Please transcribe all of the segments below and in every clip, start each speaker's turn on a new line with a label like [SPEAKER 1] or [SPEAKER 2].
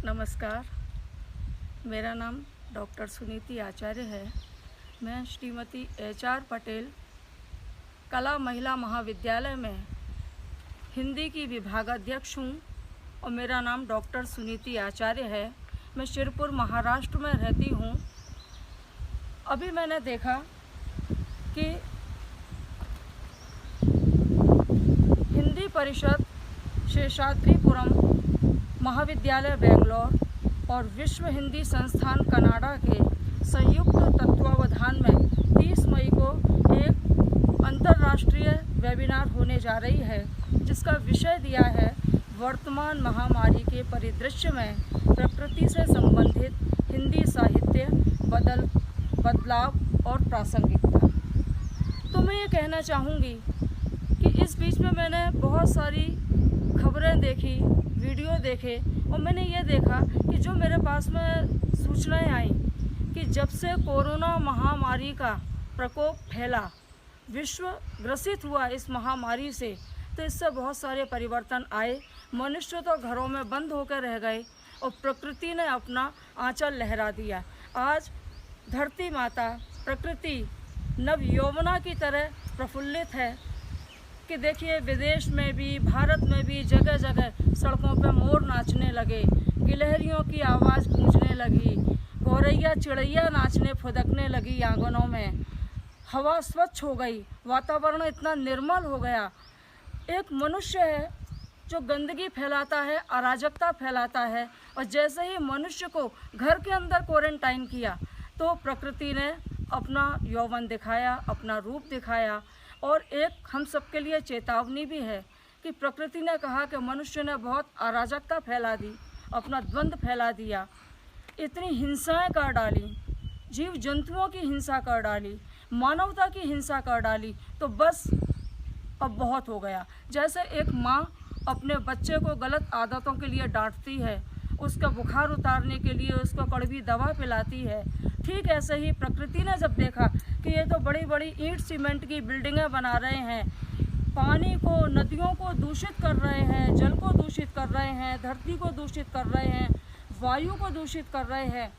[SPEAKER 1] नमस्कार। मेरा नाम डॉक्टर सुनीति आचार्य है। मैं श्रीमती HR पटेल कला महिला महाविद्यालय में हिंदी की विभागाध्यक्ष हूँ और मेरा नाम डॉक्टर सुनीति आचार्य है। मैं शिरपुर महाराष्ट्र में रहती हूँ। अभी मैंने देखा कि हिंदी परिषद शेषाद्रिपुरम महाविद्यालय बेंगलोर और विश्व हिंदी संस्थान कनाडा के संयुक्त तत्वावधान में 30 मई को एक अंतर्राष्ट्रीय वेबिनार होने जा रही है, जिसका विषय दिया है वर्तमान महामारी के परिदृश्य में प्रकृति से संबंधित हिंदी साहित्य बदलाव और प्रासंगिकता। तो मैं ये कहना चाहूँगी कि इस बीच में मैंने बहुत सारी खबरें देखी, वीडियो देखे और मैंने ये देखा कि जो मेरे पास में सूचनाएं आई कि जब से कोरोना महामारी का प्रकोप फैला, विश्व ग्रसित हुआ इस महामारी से, तो इससे बहुत सारे परिवर्तन आए। मनुष्य तो घरों में बंद होकर रह गए और प्रकृति ने अपना आंचल लहरा दिया। आज धरती माता प्रकृति नव यौवना की तरह प्रफुल्लित है कि देखिए विदेश में भी, भारत में भी जगह जगह सड़कों पर मोर नाचने लगे, गिलहरियों की आवाज़ गूंजने लगी, गौरैया चिड़ैया नाचने फुदकने लगी आंगनों में, हवा स्वच्छ हो गई, वातावरण इतना निर्मल हो गया। एक मनुष्य है जो गंदगी फैलाता है, अराजकता फैलाता है, और जैसे ही मनुष्य को घर के अंदर क्वारंटाइन किया तो प्रकृति ने अपना यौवन दिखाया, अपना रूप दिखाया। और एक हम सबके लिए चेतावनी भी है कि प्रकृति ने कहा कि मनुष्य ने बहुत अराजकता फैला दी, अपना द्वंद्व फैला दिया, इतनी हिंसाएं कर डाली, जीव जंतुओं की हिंसा कर डाली, मानवता की हिंसा कर डाली, तो बस अब बहुत हो गया। जैसे एक माँ अपने बच्चे को गलत आदतों के लिए डांटती है, उसका बुखार उतारने के लिए उसको कड़वी दवा पिलाती है, ठीक ऐसे ही प्रकृति ने जब देखा कि ये तो बड़ी बड़ी ईंट सीमेंट की बिल्डिंगें बना रहे हैं, पानी को, नदियों को दूषित कर रहे हैं, जल को दूषित कर रहे हैं, धरती को दूषित कर रहे हैं, वायु को दूषित कर रहे हैं,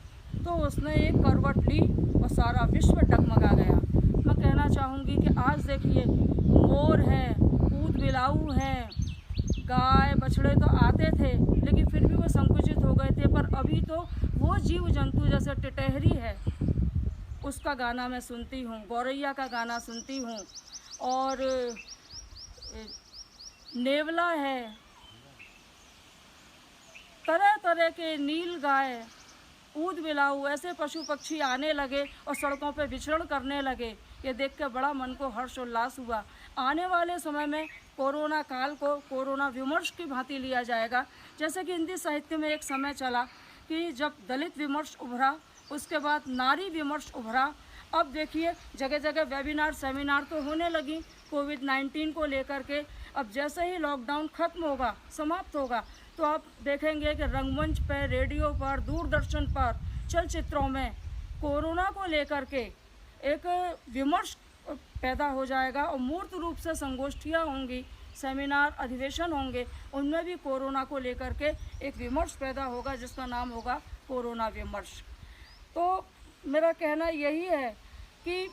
[SPEAKER 1] तो उसने एक करवट ली और सारा विश्व डगमगा गया। मैं कहना चाहूँगी कि आज देखिए मोर हैं, ऊद बिलाऊ हैं, गाय बछड़े तो आते थे लेकिन फिर भी वो संकुचित हो गए थे, पर अभी तो वो जीव जंतु जैसे टिटहरी है उसका गाना मैं सुनती हूँ, गौरैया का गाना सुनती हूँ, और नेवला है, तरह तरह के नील गाय, ऊद बिलाऊ, ऐसे पशु पक्षी आने लगे और सड़कों पर विचरण करने लगे। ये देख के बड़ा मन को हर्ष उल्लास हुआ। आने वाले समय में कोरोना काल को कोरोना विमर्श की भांति लिया जाएगा। जैसे कि हिंदी साहित्य में एक समय चला कि जब दलित विमर्श उभरा, उसके बाद नारी विमर्श उभरा। अब देखिए जगह जगह वेबिनार सेमिनार तो होने लगी कोविड-19 को लेकर के। अब जैसे ही लॉकडाउन खत्म होगा, समाप्त होगा, तो आप देखेंगे कि रंगमंच पर, रेडियो पर, दूरदर्शन पर, चलचित्रों में कोरोना को लेकर के एक विमर्श पैदा हो जाएगा और मूर्त रूप से संगोष्ठियाँ होंगी, सेमिनार, अधिवेशन होंगे, उनमें भी कोरोना को लेकर के एक विमर्श पैदा होगा जिसका नाम होगा कोरोना विमर्श। तो मेरा कहना यही है कि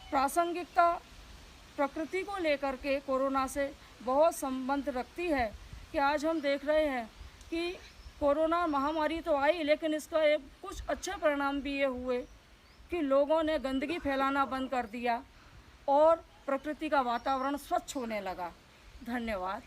[SPEAKER 1] प्रासंगिकता प्रकृति को लेकर के कोरोना से बहुत संबंध रखती है कि आज हम देख रहे हैं कि कोरोना महामारी तो आई, लेकिन इसका एक कुछ अच्छे परिणाम भी ये हुए कि लोगों ने गंदगी फैलाना बंद कर दिया और प्रकृति का वातावरण स्वच्छ होने लगा। धन्यवाद।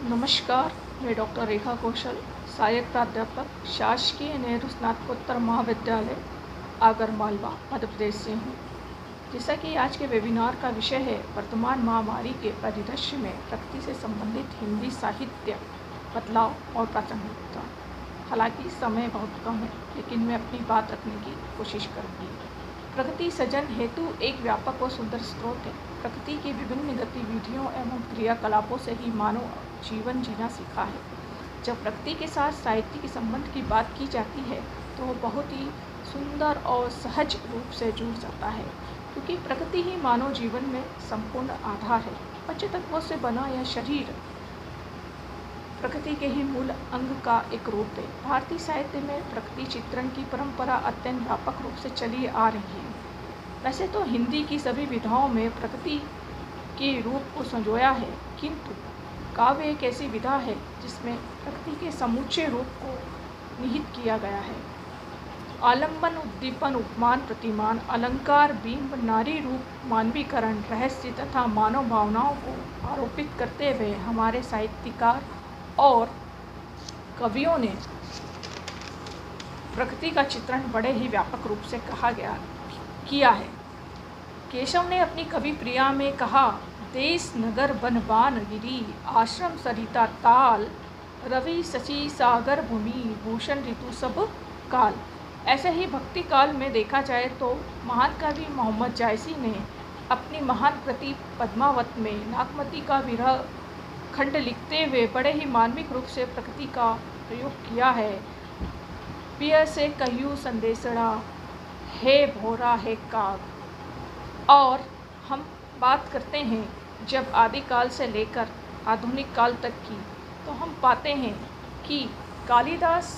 [SPEAKER 2] नमस्कार, मैं डॉक्टर रेखा कौशल, सहायक प्राध्यापक, शासकीय नेहरू स्नातकोत्तर महाविद्यालय आगरमालवा, मध्य प्रदेश से हूँ। जैसा कि आज के वेबिनार का विषय है वर्तमान महामारी के परिदृश्य में प्रकृति से संबंधित हिंदी साहित्य बदलाव और प्रासंगिकता। हालांकि समय बहुत कम है, लेकिन मैं अपनी बात रखने की कोशिश करूँगी। प्रकृति सृजन हेतु एक व्यापक और सुंदर स्रोत है। प्रकृति की विभिन्न गतिविधियों एवं क्रियाकलापों से ही मानव जीवन जीना सीखा है। जब प्रकृति के साथ साहित्य के संबंध की बात की जाती है तो वो बहुत ही सुंदर और सहज रूप से जुड़ जाता है। क्योंकि प्रकृति ही मानव जीवन में संपूर्ण आधार है। पंच तत्वों से बना यह शरीर प्रकृति के ही मूल अंग का एक रूप है। भारतीय साहित्य में प्रकृति चित्रण की परंपरा अत्यंत व्यापक रूप से चली आ रही है। वैसे तो हिंदी की सभी विधाओं में प्रकृति के रूप को संजोया है, किंतु काव्य एक ऐसी विधा है जिसमें प्रकृति के समूचे रूप को निहित किया गया है। आलंबन, उद्दीपन, उपमान, प्रतिमान, अलंकार, बिंब, नारी रूप, मानवीकरण, रहस्य तथा मानव भावनाओं को आरोपित करते हुए हमारे साहित्यकार और कवियों ने प्रकृति का चित्रण बड़े ही व्यापक रूप से किया है। केशव ने अपनी कवि प्रिया में कहा, देश नगर वन बान गिरी, आश्रम सरिता ताल, रवि शशि सागर भूमि, भूषण ऋतु सब काल। ऐसे ही भक्ति काल में देखा जाए तो महान कवि मोहम्मद जायसी ने अपनी महान कृति पद्मावत में नागमती का विरह खंड लिखते हुए बड़े ही मार्मिक रूप से प्रकृति का प्रयोग किया है। पिय से कहियो संदेशड़ा, हे भोरा हे काग। और हम बात करते हैं जब आदिकाल से लेकर आधुनिक काल तक की, तो हम पाते हैं कि कालिदास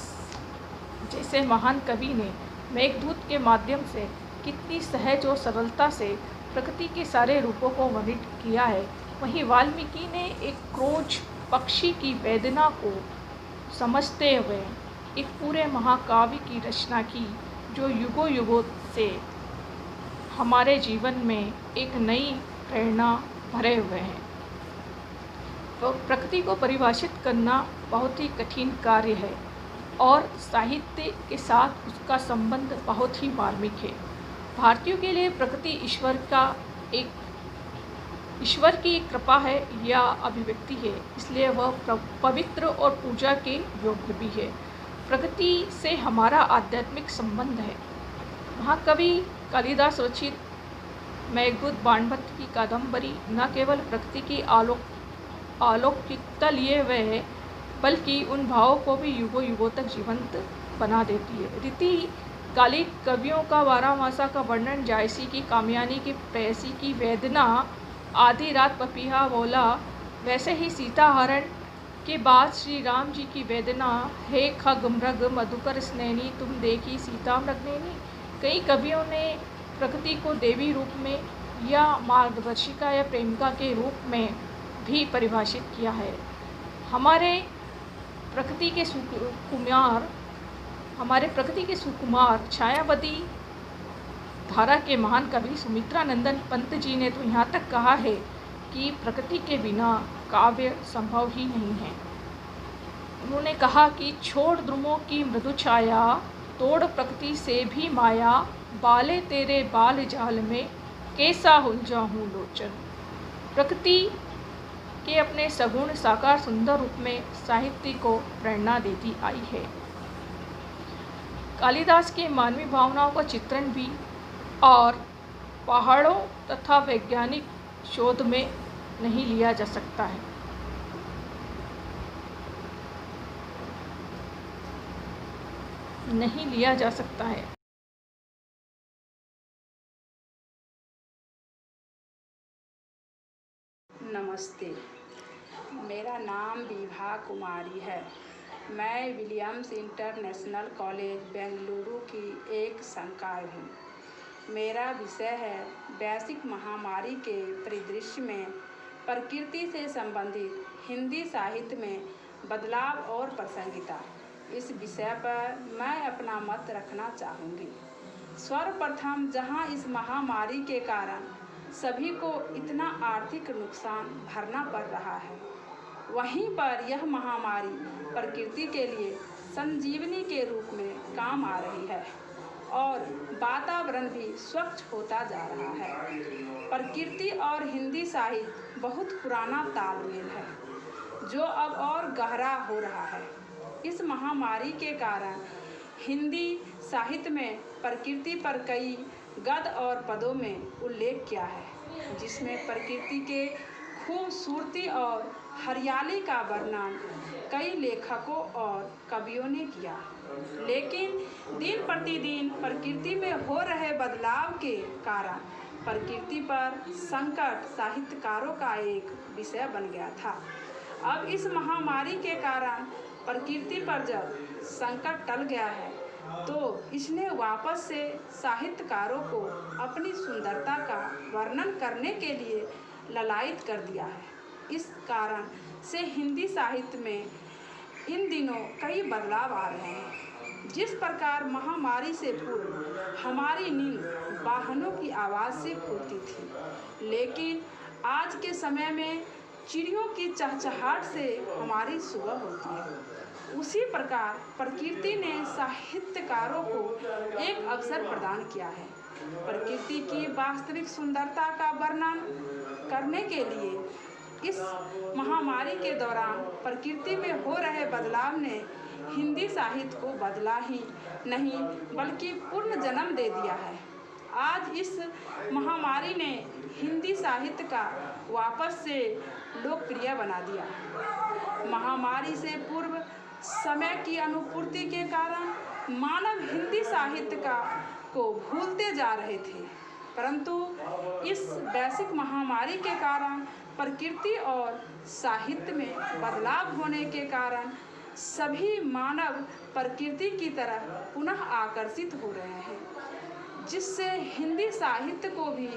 [SPEAKER 2] जैसे महान कवि ने मेघदूत के माध्यम से कितनी सहज और सरलता से प्रकृति के सारे रूपों को वर्णित किया है। वहीं वाल्मीकि ने एक क्रोच पक्षी की वेदना को समझते हुए एक पूरे महाकाव्य की रचना की, जो युगों युगों से हमारे जीवन में एक नई प्रेरणा भरे हुए हैं। तो प्रकृति को परिभाषित करना बहुत ही कठिन कार्य है और साहित्य के साथ उसका संबंध बहुत ही मार्मिक है। भारतीयों के लिए प्रकृति ईश्वर की एक कृपा है या अभिव्यक्ति है, इसलिए वह पवित्र और पूजा के योग्य भी है। प्रकृति से हमारा आध्यात्मिक संबंध है। महाकवि कालिदास रचित मेघदूत बाणभट्ट की कादंबरी न केवल प्रकृति की अलौकिकता लिए हुए है, बल्कि उन भावों को भी युगों युगों तक जीवंत बना देती है। रीति कालिक कवियों का बारहमासा का वर्णन, जायसी की कामयानी की प्रेयसी की वेदना, आधी रात पपीहा बोला, वैसे ही सीता हरण के बाद श्री राम जी की वेदना, हे खग मृग मधुकर स्नेनी तुम देखी सीता मृगनेनी। कई कवियों ने प्रकृति को देवी रूप में या मार्गदर्शिका या प्रेमिका के रूप में भी परिभाषित किया है। हमारे प्रकृति के सुकुमार छायावती धारा के महान कवि सुमित्रानंदन पंत जी ने तो यहाँ तक कहा है कि प्रकृति के बिना काव्य संभव ही नहीं है। उन्होंने कहा कि छोड़ द्रुमों की मृदु छाया, तोड़ प्रकृति से भी माया, बाले तेरे बाल जाल में कैसा उलझा हूँ लोचन। प्रकृति के अपने सगुण साकार सुंदर रूप में साहित्य को प्रेरणा देती आई है। कालिदास के मानवीय भावनाओं का चित्रण भी और पहाड़ों तथा वैज्ञानिक शोध में नहीं लिया जा सकता है।
[SPEAKER 3] नमस्ते, मेरा नाम विभा कुमारी है। मैं विलियम्स इंटरनेशनल कॉलेज बेंगलुरु की एक संकाय हूँ। मेरा विषय है वैश्विक महामारी के परिदृश्य में प्रकृति से संबंधित हिंदी साहित्य में बदलाव और प्रासंगिकता। इस विषय पर मैं अपना मत रखना चाहूँगी। सर्वप्रथम, जहाँ इस महामारी के कारण सभी को इतना आर्थिक नुकसान भरना पड़ रहा है, वहीं पर यह महामारी प्रकृति के लिए संजीवनी के रूप में काम आ रही है और वातावरण भी स्वच्छ होता जा रहा है। प्रकृति और हिंदी साहित्य बहुत पुराना तालमेल है, जो अब और गहरा हो रहा है। इस महामारी के कारण हिंदी साहित्य में प्रकृति पर कई गद्य और पदों में उल्लेख किया है, जिसमें प्रकृति के खूबसूरती और हरियाली का वर्णन कई लेखकों और कवियों ने किया। लेकिन दिन प्रतिदिन प्रकृति में हो रहे बदलाव के कारण प्रकृति पर संकट साहित्यकारों का एक विषय बन गया था। अब इस महामारी के कारण प्रकृति पर जब संकट टल गया है तो इसने वापस से साहित्यकारों को अपनी सुंदरता का वर्णन करने के लिए ललायित कर दिया है। इस कारण से हिंदी साहित्य में इन दिनों कई बदलाव आ रहे हैं। जिस प्रकार महामारी से पूर्व हमारी नींद वाहनों की आवाज़ से खुलती थी, लेकिन आज के समय में चिड़ियों की चहचहाट से हमारी सुबह होती है। उसी प्रकार प्रकृति ने साहित्यकारों को एक अवसर प्रदान किया है। प्रकृति की वास्तविक सुंदरता का वर्णन करने के लिए इस महामारी के दौरान प्रकृति में हो रहे बदलाव ने हिंदी साहित्य को बदला ही नहीं बल्कि पूर्ण जन्म दे दिया है। आज इस महामारी ने हिंदी साहित्य का वापस से लोकप्रिय बना दिया। महामारी से पूर्व समय की अनुपूर्ति के कारण मानव हिंदी साहित्य को भूलते जा रहे थे, परंतु इस वैश्विक महामारी के कारण प्रकृति और साहित्य में बदलाव होने के कारण सभी मानव प्रकृति की तरफ पुनः आकर्षित हो रहे हैं, जिससे हिंदी साहित्य को भी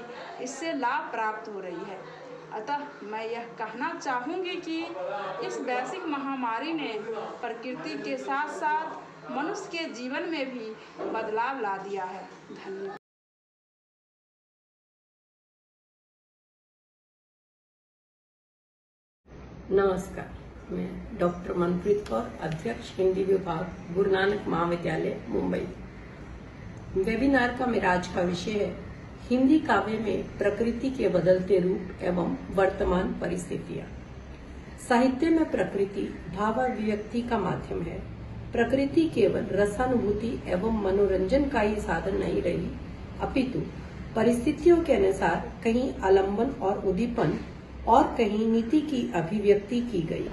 [SPEAKER 3] इससे लाभ प्राप्त हो रही है। अतः मैं यह कहना चाहूँगी कि इस वैश्विक महामारी ने प्रकृति के साथ साथ मनुष्य के जीवन में भी बदलाव ला दिया है। धन्यवाद।
[SPEAKER 4] नमस्कार, मैं डॉक्टर मनप्रीत कौर, अध्यक्ष हिंदी विभाग गुरु नानक महाविद्यालय मुंबई। वेबिनार का मेरा आज का विषय है हिंदी काव्य में प्रकृति के बदलते रूप एवं वर्तमान परिस्थितियां। साहित्य में प्रकृति भावाभिव्यक्ति का माध्यम है। प्रकृति केवल रसानुभूति एवं मनोरंजन का ही साधन नहीं रही, अपितु परिस्थितियों के अनुसार कहीं आलंबन और उद्दीपन और कहीं नीति की अभिव्यक्ति की गई।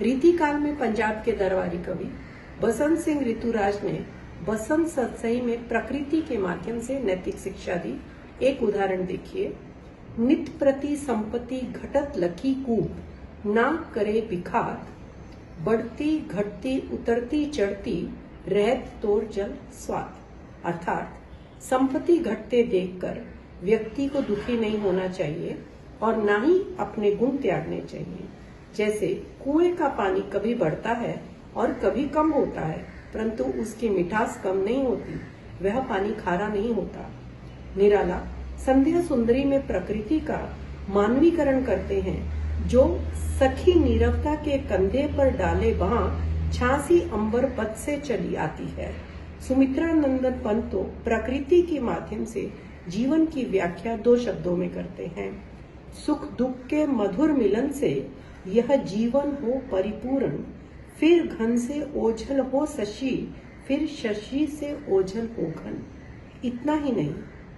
[SPEAKER 4] रीतिकाल में पंजाब के दरबारी कवि बसंत सिंह ऋतुराज ने बसंत सतसई में प्रकृति के माध्यम से नैतिक शिक्षा दी। एक उदाहरण देखिए। नित प्रति संपत्ति घटत लखी कूप, ना करे बिखार, बढ़ती घटती उतरती चढ़ती, रहत तोर जल स्वाद। अर्थात संपत्ति घटते देखकर व्यक्ति को दुखी नहीं होना चाहिए और ना ही अपने गुण त्यागने चाहिए। जैसे कुएं का पानी कभी बढ़ता है और कभी कम होता है, परंतु उसकी मिठास कम नहीं होती, वह पानी खारा नहीं होता। निराला संध्या सुंदरी में प्रकृति का मानवीकरण करते हैं, जो सखी नीरवता के कंधे पर डाले बांह झांसी अंबर पथ से चली आती है। सुमित्रा नंदन पंत तो प्रकृति के माध्यम से जीवन की व्याख्या दो शब्दों में करते हैं। सुख दुख के मधुर मिलन से यह जीवन हो परिपूर्ण, फिर घन से ओझल हो शशि, फिर शशि से ओझल हो घन। इतना ही नहीं,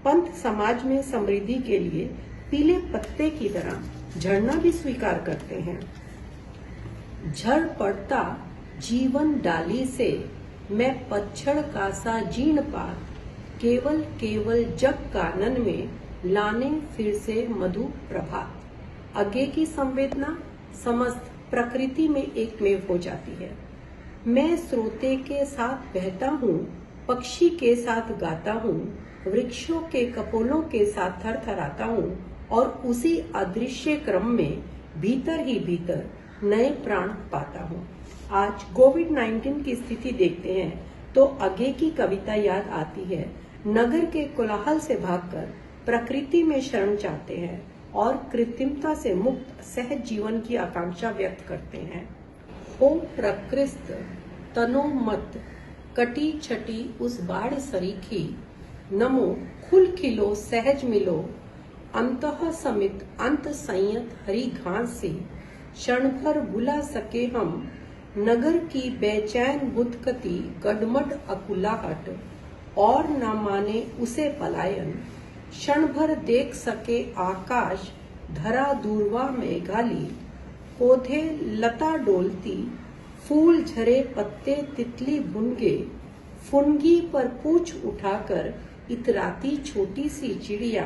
[SPEAKER 4] पंत समाज में समृद्धि के लिए पीले पत्ते की तरह झड़ना भी स्वीकार करते हैं। झड़ पड़ता जीवन डाली से, मैं पतझड़ का सा जीर्ण पात, केवल केवल जग कानन में लाने फिर से मधु प्रभात। आगे की संवेदना समस्त प्रकृति में एकमेव हो जाती है। मैं स्रोते के साथ बहता हूँ, पक्षी के साथ गाता हूँ, वृक्षों के कपोलों के साथ थरथराता हूँ और उसी अदृश्य क्रम में भीतर ही भीतर नए प्राण पाता हूँ। आज कोविड-19 की स्थिति देखते हैं तो आगे की कविता याद आती है। नगर के कोलाहल से भागकर प्रकृति में शरण चाहते हैं और कृत्रिमता से मुक्त सहज जीवन की आकांक्षा व्यक्त करते हैं। ओ प्रकृस्त तनो मत, कटी छटी उस बाढ़ सरीखी, नमो खुल खिलो सहज मिलो, अंतः समित अंत संयत हरी घास सी, क्षण भर बुला सके हम, नगर की बेचैन बुदकती गडमड अकुलाहट, और न माने उसे पलायन, क्षण भर देख सके आकाश धरा दूरवा मेघाली, पौधे लता डोलती, फूल झरे पत्ते तितली भुनगे, फुनगी पर पूछ उठाकर इतराती छोटी सी चिड़िया,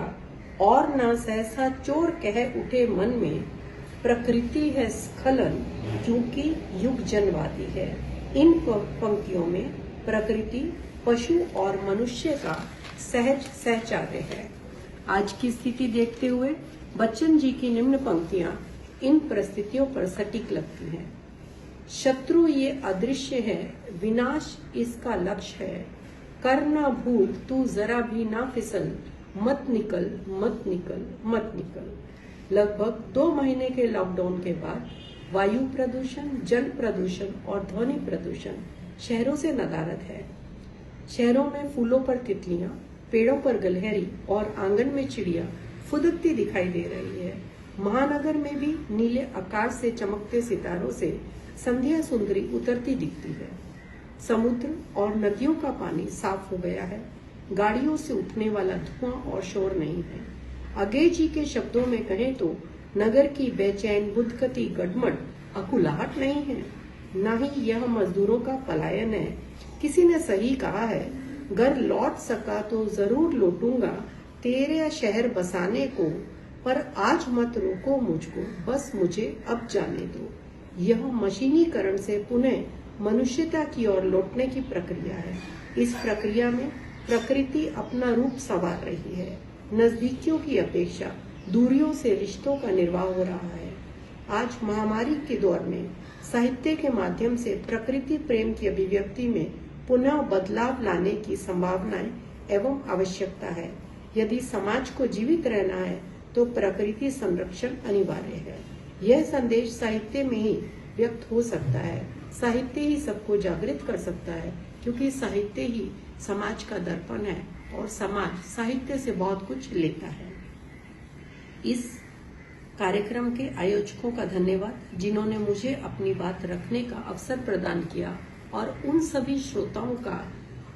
[SPEAKER 4] और न सहसा चोर कह उठे मन में, प्रकृति है स्खलन क्योंकि युग जनवादी है। इन पंक्तियों में प्रकृति, पशु और मनुष्य का सहज सहचार्य है। आज की स्थिति देखते हुए बच्चन जी की निम्न पंक्तियां इन परिस्थितियों पर सटीक लगती हैं। शत्रु ये अदृश्य है, विनाश इसका लक्ष्य है। कर ना भूल तू जरा भी ना फिसल, मत निकल मत निकल मत निकल। लगभग 2 महीने के लॉकडाउन के बाद वायु प्रदूषण, जल प्रदूषण और ध्वनि प्रदूषण शहरों से नदारद है। शहरों में फूलों पर तितलियां, पेड़ों पर गलहरी और आंगन में चिड़िया फुदकती दिखाई दे रही है। महानगर में भी नीले आकाश से चमकते सितारों से संध्या सुंदरी उतरती दिखती है। समुद्र और नदियों का पानी साफ हो गया है। गाड़ियों से उठने वाला धुआं और शोर नहीं है। अगेय जी के शब्दों में कहें तो नगर की बेचैन बुदकती गडमड अकुलाहट नहीं है, न ही यह मजदूरों का पलायन है। किसी ने सही कहा है, घर लौट सका तो जरूर लौटूंगा तेरे शहर बसाने को, पर आज मत रोको मुझको, बस मुझे अब जाने दो। यह मशीनीकरण से पुनः मनुष्यता की ओर लौटने की प्रक्रिया है। इस प्रक्रिया में प्रकृति अपना रूप संवार रही है। नजदीकियों की अपेक्षा दूरियों से रिश्तों का निर्वाह हो रहा है। आज महामारी के दौर में साहित्य के माध्यम से प्रकृति प्रेम की अभिव्यक्ति में पुनः बदलाव लाने की संभावनाएं एवं आवश्यकता है। यदि समाज को जीवित रहना है तो प्रकृति संरक्षण अनिवार्य है। यह संदेश साहित्य में ही व्यक्त हो सकता है। साहित्य ही सबको जागृत कर सकता है, क्योंकि साहित्य ही समाज का दर्पण है और समाज साहित्य से बहुत कुछ लेता है। इस कार्यक्रम के आयोजकों का धन्यवाद, जिन्होंने मुझे अपनी बात रखने का अवसर प्रदान किया, और उन सभी श्रोताओं का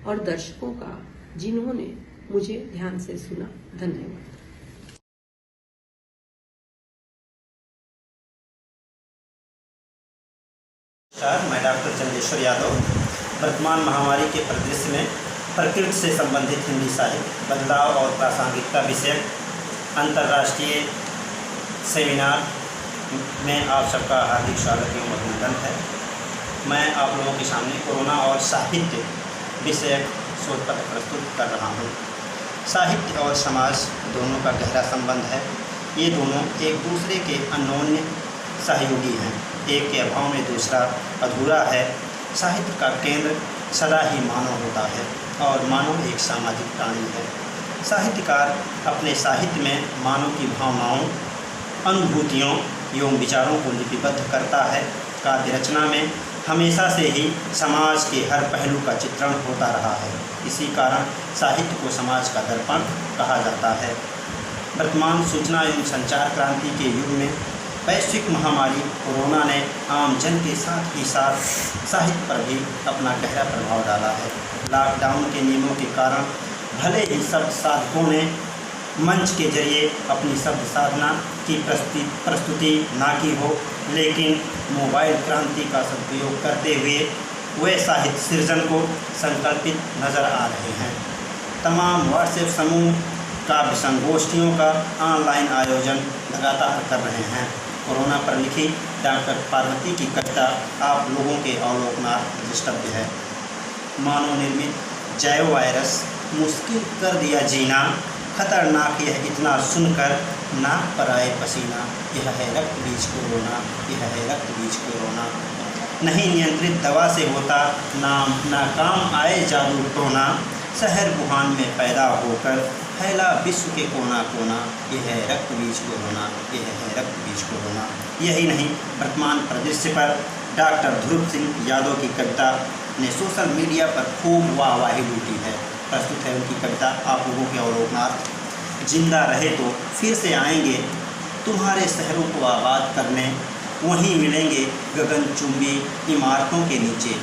[SPEAKER 4] और दर्शकों का जिन्होंने मुझे ध्यान से सुना। धन्यवाद।
[SPEAKER 5] मैं डॉक्टर चंदेश्वर यादव वर्तमान महामारी के परिदृश्य में प्रकृति से संबंधित हिंदी साहित्य, बदलाव और प्रासंगिकता विषयक अंतर्राष्ट्रीय सेमिनार में आप सबका हार्दिक स्वागत एवं अभिनंदन है। मैं आप लोगों के सामने कोरोना और साहित्य विषयक शोध पत्र प्रस्तुत कर रहा हूँ। साहित्य और समाज दोनों का गहरा संबंध है। ये दोनों एक दूसरे के अन्योन्य सहयोगी हैं। एक के अभाव में दूसरा अधूरा है। साहित्य का केंद्र सदा ही मानव होता है और मानव एक सामाजिक प्राणी है। साहित्यकार अपने साहित्य में मानव की भावनाओं, अनुभूतियों एवं विचारों को लिपिबद्ध करता है। काव्य रचना में हमेशा से ही समाज के हर पहलू का चित्रण होता रहा है। इसी कारण साहित्य को समाज का दर्पण कहा जाता है। वर्तमान सूचना एवं संचार क्रांति के युग में वैश्विक महामारी कोरोना ने आम जन के साथ ही साथ साहित्य पर भी अपना गहरा प्रभाव डाला है। लॉकडाउन के नियमों के कारण भले ही शब्द साधकों ने मंच के जरिए अपनी शब्द साधना की प्रस्तुति ना की हो, लेकिन मोबाइल क्रांति का सदुपयोग करते हुए वे साहित्य सृजन को संकल्पित नज़र आ रहे हैं। तमाम व्हाट्सएप समूह काव्य संगोष्ठियों का ऑनलाइन आयोजन लगातार कर रहे हैं। कोरोना पर लिखी डॉक्टर पार्वती की कविता आप लोगों के अवलोकनार्थ दृष्टव्य है। मानव निर्मित जैव वायरस मुश्किल कर दिया जीना, खतरनाक यह इतना सुनकर नाक पर आए पसीना। यह है रक्त बीज कोरोना, यह है रक्त बीज कोरोना। नहीं नियंत्रित दवा से होता नाकाम आए जादू टोना। शहर वुहान में पैदा होकर फैला विश्व के कोना कोना। यह है रक्त बीज कोरोना, यह है रक्त बीज कोरोना। यही नहीं, वर्तमान परिदृश्य पर डॉक्टर ध्रुव सिंह यादव की कविता ने सोशल मीडिया पर खूब वाहवाही लूटी है। प्रस्तुत है उनकी कविता आप लोगों के अवलोकनार्थ। जिंदा रहे तो फिर से आएंगे तुम्हारे शहरों को आबाद करने, वहीं मिलेंगे गगनचुंबी इमारतों के नीचे,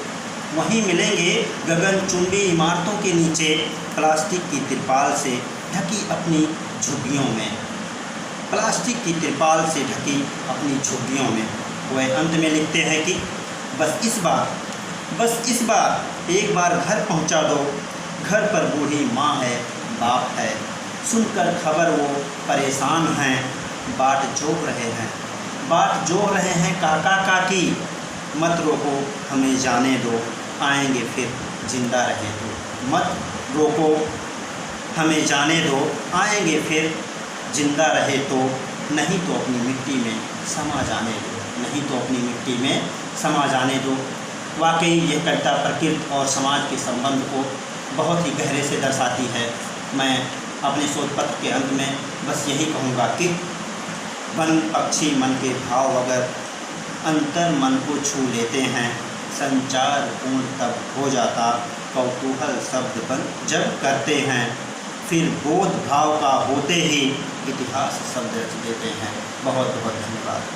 [SPEAKER 5] वहीं मिलेंगे गगनचुंबी इमारतों के नीचे। प्लास्टिक की तिरपाल से ढकी अपनी झुग्गियों में, प्लास्टिक की तिरपाल से ढकी अपनी झुग्गियों में। वह अंत में लिखते हैं कि बस इस बार एक बार घर पहुंचा दो। घर पर बूढ़ी माँ है, बाप है, सुनकर खबर वो परेशान हैं, बाट जोह रहे हैं काका काकी, मत रोको हमें जाने दो, आएंगे फिर जिंदा रहे तो। मत रोको हमें जाने दो, आएंगे फिर जिंदा रहे तो, नहीं तो अपनी मिट्टी में समा जाने दो, नहीं तो अपनी मिट्टी में समा जाने दो। वाकई यह कविता प्रकृति और समाज के संबंध को बहुत ही गहरे से दर्शाती है। मैं अपने शोध पत्र के अंत में बस यही कहूँगा कि वन पक्षी मन के भाव अगर अंतर मन को छू लेते हैं, संचार पूर्ण तब हो जाता, कौतूहल शब्द बन जब करते हैं, फिर बोध भाव का होते ही इतिहास शब्द रच देते हैं। बहुत बहुत धन्यवाद।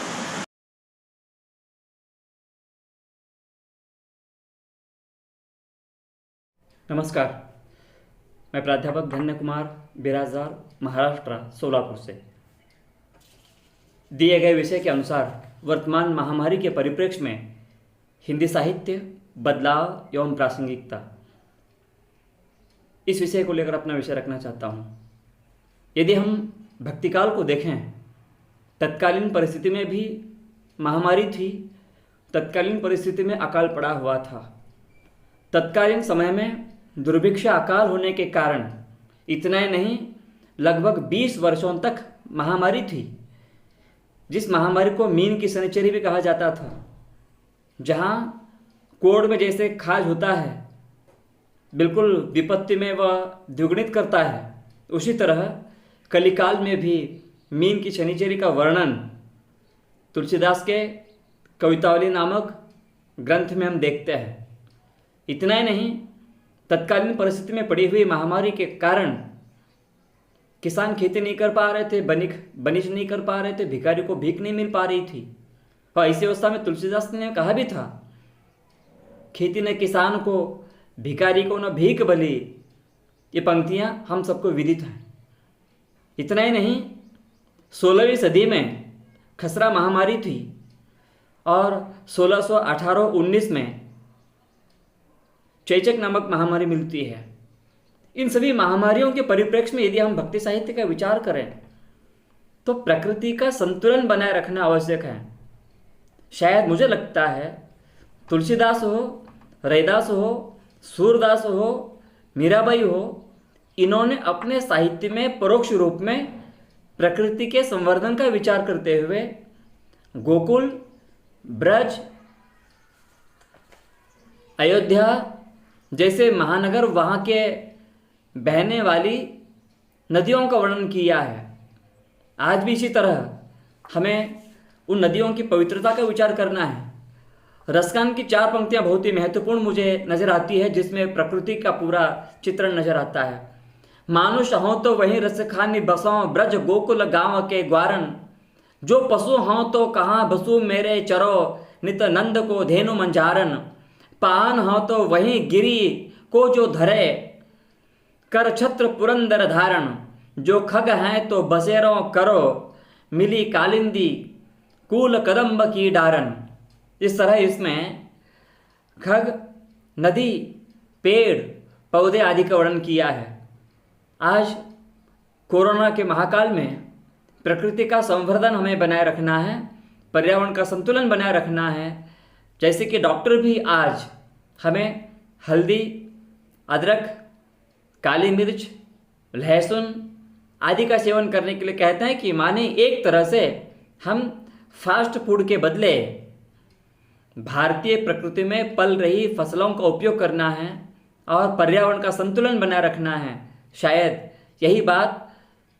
[SPEAKER 6] नमस्कार, मैं प्राध्यापक धन्य कुमार बिराजदार, महाराष्ट्र, सोलापुर से। दिए गए विषय के अनुसार वर्तमान महामारी के परिप्रेक्ष्य में हिंदी साहित्य, बदलाव एवं प्रासंगिकता, इस विषय को लेकर अपना विषय रखना चाहता हूँ। यदि हम भक्तिकाल को देखें, तत्कालीन परिस्थिति में भी महामारी थी, तत्कालीन परिस्थिति में अकाल पड़ा हुआ था। तत्कालीन समय में दुर्भिक्ष अकाल होने के कारण इतना ही नहीं, लगभग 20 वर्षों तक महामारी थी, जिस महामारी को मीन की शनिचरी भी कहा जाता था। जहाँ कोड़ में जैसे खाज होता है, बिल्कुल विपत्ति में वह द्विगुणित करता है, उसी तरह कलिकाल में भी मीन की शनिचरी का वर्णन तुलसीदास के कवितावली नामक ग्रंथ में हम देखते हैं। इतना ही नहीं, तत्कालीन परिस्थिति में पड़ी हुई महामारी के कारण किसान खेती नहीं कर पा रहे थे, बनिश नहीं कर पा रहे थे, भिखारी को भीख नहीं मिल पा रही थी। और ऐसी अवस्था में तुलसीदास ने कहा भी था, खेती न किसान को, भिखारी को न भीख बली। ये पंक्तियां हम सबको विदित हैं। इतना ही नहीं, 16वीं सदी में खसरा महामारी थी और 1618-19 में चेचक नामक महामारी मिलती है। इन सभी महामारियों के परिप्रेक्ष्य में यदि हम भक्ति साहित्य का विचार करें तो प्रकृति का संतुलन बनाए रखना आवश्यक है। शायद मुझे लगता है तुलसीदास हो, रैदास हो, सूरदास हो, मीराबाई हो, इन्होंने अपने साहित्य में परोक्ष रूप में प्रकृति के संवर्धन का विचार करते हुए गोकुल, ब्रज, अयोध्या जैसे महानगर, वहाँ के बहने वाली नदियों का वर्णन किया है। आज भी इसी तरह हमें उन नदियों की पवित्रता का विचार करना है। रसकान की 4 पंक्तियां बहुत ही महत्वपूर्ण मुझे नजर आती है, जिसमें प्रकृति का पूरा चित्रण नजर आता है। मानुष हों तो वहीं रसखानी बसों, ब्रज गोकुल गांव के ग्वारन, जो पशु हों तो कहाँ बसु मेरे चरो, नित नंद को धेनु मंझारन, पान हो तो वहीं गिरी को जो धरे, कर छत्र पुरंदर धारण, जो खग हैं तो बसेरों करो, मिली कालिंदी कूल कदम्ब की डारन। इस तरह इसमें खग, नदी, पेड़, पौधे आदि का वर्णन किया है। आज कोरोना के महाकाल में प्रकृति का संवर्धन हमें बनाए रखना है, पर्यावरण का संतुलन बनाए रखना है। जैसे कि डॉक्टर भी आज हमें हल्दी, अदरक, काली मिर्च, लहसुन आदि का सेवन करने के लिए कहते हैं कि माने एक तरह से हम फास्ट फूड के बदले भारतीय प्रकृति में पल रही फसलों का उपयोग करना है और पर्यावरण का संतुलन बनाए रखना है। शायद यही बात